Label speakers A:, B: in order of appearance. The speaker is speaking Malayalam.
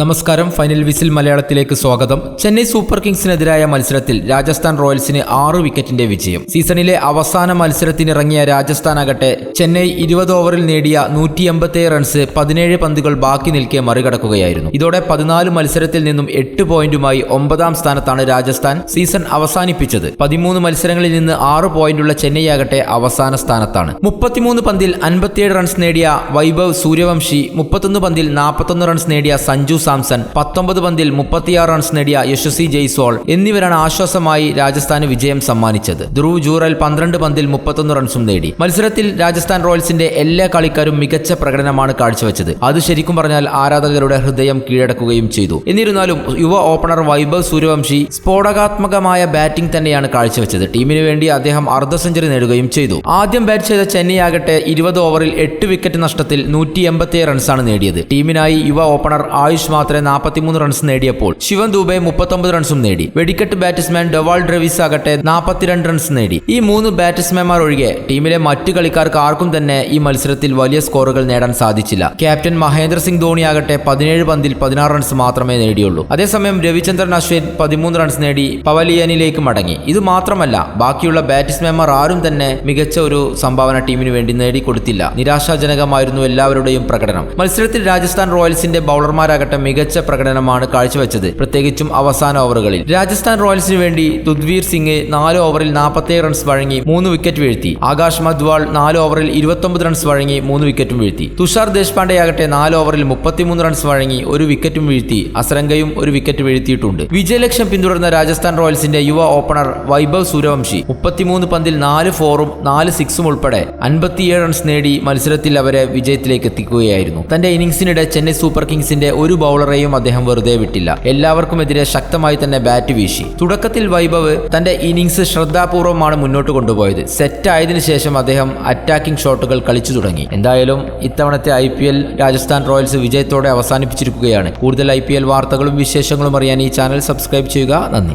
A: നമസ്കാരം. ഫൈനൽ വിസിൽ മലയാളത്തിലേക്ക് സ്വാഗതം. ചെന്നൈ സൂപ്പർ കിങ്സിനെതിരായ മത്സരത്തിൽ രാജസ്ഥാൻ റോയൽസിന് 6 വിക്കറ്റിന്റെ വിജയം. സീസണിലെ അവസാന മത്സരത്തിനിറങ്ങിയ രാജസ്ഥാനാകട്ടെ ചെന്നൈ 20 ഓവറിൽ നേടിയ 187 റൺസ് 17 പന്തുകൾ ബാക്കി നിൽക്കെ മറികടക്കുകയായിരുന്നു. ഇതോടെ 14 മത്സരത്തിൽ നിന്നും 8 പോയിന്റുമായി 9ാം സ്ഥാനത്താണ് രാജസ്ഥാൻ സീസൺ അവസാനിപ്പിച്ചത്. 13 മത്സരങ്ങളിൽ നിന്ന് 6 പോയിന്റുള്ള ചെന്നൈ ആകട്ടെ അവസാന സ്ഥാനത്താണ്. 33 പന്തിൽ 57 റൺസ് നേടിയ വൈഭവ് സൂര്യവംശി, 31 പന്തിൽ 41 റൺസ് നേടിയ സഞ്ജു സാംസൺ, 19 പന്തിൽ 36 റൺസ് നേടിയ യശസ്വി ജയ്സ്വാൾ എന്നിവരാണ് ആശ്വാസമായി രാജസ്ഥാന് വിജയം സമ്മാനിച്ചത്. ധ്രുവ് ജൂറൽ 12 പന്തിൽ 31 റൺസും നേടി. മത്സരത്തിൽ രാജസ്ഥാൻ റോയൽസിന്റെ എല്ലാ കളിക്കാരും മികച്ച പ്രകടനമാണ് കാഴ്ചവെച്ചത്. അത് ശരിക്കും പറഞ്ഞാൽ ആരാധകരുടെ ഹൃദയം കീഴടക്കുകയും ചെയ്തു. എന്നിരുന്നാലും യുവ ഓപ്പണർ വൈഭവ് സൂര്യവംശി സ്ഫോടകാത്മകമായ ബാറ്റിംഗ് തന്നെയാണ് കാഴ്ചവെച്ചത്. ടീമിന് വേണ്ടി അദ്ദേഹം അർദ്ധ സെഞ്ചുറി നേടുകയും ചെയ്തു. ആദ്യം ബാറ്റ് ചെയ്ത ചെന്നൈ ആകട്ടെ 20 ഓവറിൽ 8 വിക്കറ്റ് നഷ്ടത്തിൽ 187 റൺസാണ് നേടിയത്. ടീമിനായി യുവ ഓപ്പണർ ആയുഷ് മാത്രമേ 43 റൺസ് നേടിയപ്പോൾ ശിവൻ ദുബെ 39 റൺസും നേടി. വെടിക്കെട്ട് ബാറ്റ്സ്മാൻ ഡെവാൾ ഡ്രവിസ് ആകട്ടെ 42 റൺസ് നേടി. ഈ 3 ബാറ്റ്സ്മാൻമാർ ഒഴികെ ടീമിലെ മറ്റു കളിക്കാർക്ക് ആർക്കും തന്നെ ഈ മത്സരത്തിൽ വലിയ സ്കോറുകൾ നേടാൻ സാധിച്ചില്ല. ക്യാപ്റ്റൻ മഹേന്ദ്ര സിംഗ് ധോണി ആകട്ടെ 17 പന്തിൽ 16 റൺസ് മാത്രമേ നേടിയുള്ളൂ. അതേസമയം രവിചന്ദ്രൻ അശ്വിൻ 13 റൺസ് നേടി പവലിയനിലേക്ക് മടങ്ങി. ഇത് മാത്രമല്ല, ബാക്കിയുള്ള ബാറ്റ്സ്മാൻമാർ ആരും തന്നെ മികച്ച ഒരു സംഭാവന ടീമിന് വേണ്ടി നേടിക്കൊടുത്തില്ല. നിരാശാജനകമായിരുന്നു എല്ലാവരുടെയും പ്രകടനം. മത്സരത്തിൽ രാജസ്ഥാൻ റോയൽസിന്റെ ബൗളർമാരാകട്ടെ മികച്ച പ്രകടനമാണ് കാഴ്ചവെച്ചത്, പ്രത്യേകിച്ചും അവസാന ഓവറുകളിൽ. രാജസ്ഥാൻ റോയൽസിന് വേണ്ടി തുദ്വീർ സിംഗ് 4 ഓവറിൽ 47 റൺസ് വഴങ്ങി 3 വിക്കറ്റ് വീഴ്ത്തി. ആകാശ് മദ്വാൾ 4 ഓവറിൽ 29 റൺസ് വഴങ്ങി 3 വിക്കറ്റും വീഴ്ത്തി. തുഷാർ ദേശ്പാണ്ഡെയാകട്ടെ 4 ഓവറിൽ 33 റൺസ് വഴങ്ങി 1 വിക്കറ്റും വീഴ്ത്തി. അസരംഗയും 1 വിക്കറ്റ് വീഴ്ത്തിയിട്ടുണ്ട്. വിജയലക്ഷ്യം പിന്തുടർന്ന രാജസ്ഥാൻ റോയൽസിന്റെ യുവ ഓപ്പണർ വൈഭവ് സൂര്യവംശി 33 പന്തിൽ 4 ഫോറും 4 സിക്സും ഉൾപ്പെടെ 57 റൺസ് നേടി മത്സരത്തിൽ അവരെ വിജയത്തിലേക്ക് എത്തിക്കുകയായിരുന്നു. തന്റെ ഇന്നിംഗ്സിനിടെ ചെന്നൈ സൂപ്പർ കിങ്സിന്റെ ഒരു ബൗളറെയും അദ്ദേഹം വെറുതെ വിട്ടില്ല. എല്ലാവർക്കുമെതിരെ ശക്തമായി തന്നെ ബാറ്റ് വീശി. തുടക്കത്തിൽ വൈഭവ് തന്റെ ഇന്നിംഗ്സ് ശ്രദ്ധാപൂർവമാണ് മുന്നോട്ട് കൊണ്ടുപോയത്. സെറ്റ് ആയതിനു ശേഷം അദ്ദേഹം അറ്റാക്കിംഗ് ഷോട്ടുകൾ കളിച്ചു തുടങ്ങി. എന്തായാലും ഇത്തവണത്തെ IPL രാജസ്ഥാൻ റോയൽസ് വിജയത്തോടെ അവസാനിപ്പിച്ചിരിക്കുകയാണ്. കൂടുതൽ IPL വാർത്തകളും വിശേഷങ്ങളും അറിയാൻ ഈ ചാനൽ സബ്സ്ക്രൈബ് ചെയ്യുക. നന്ദി.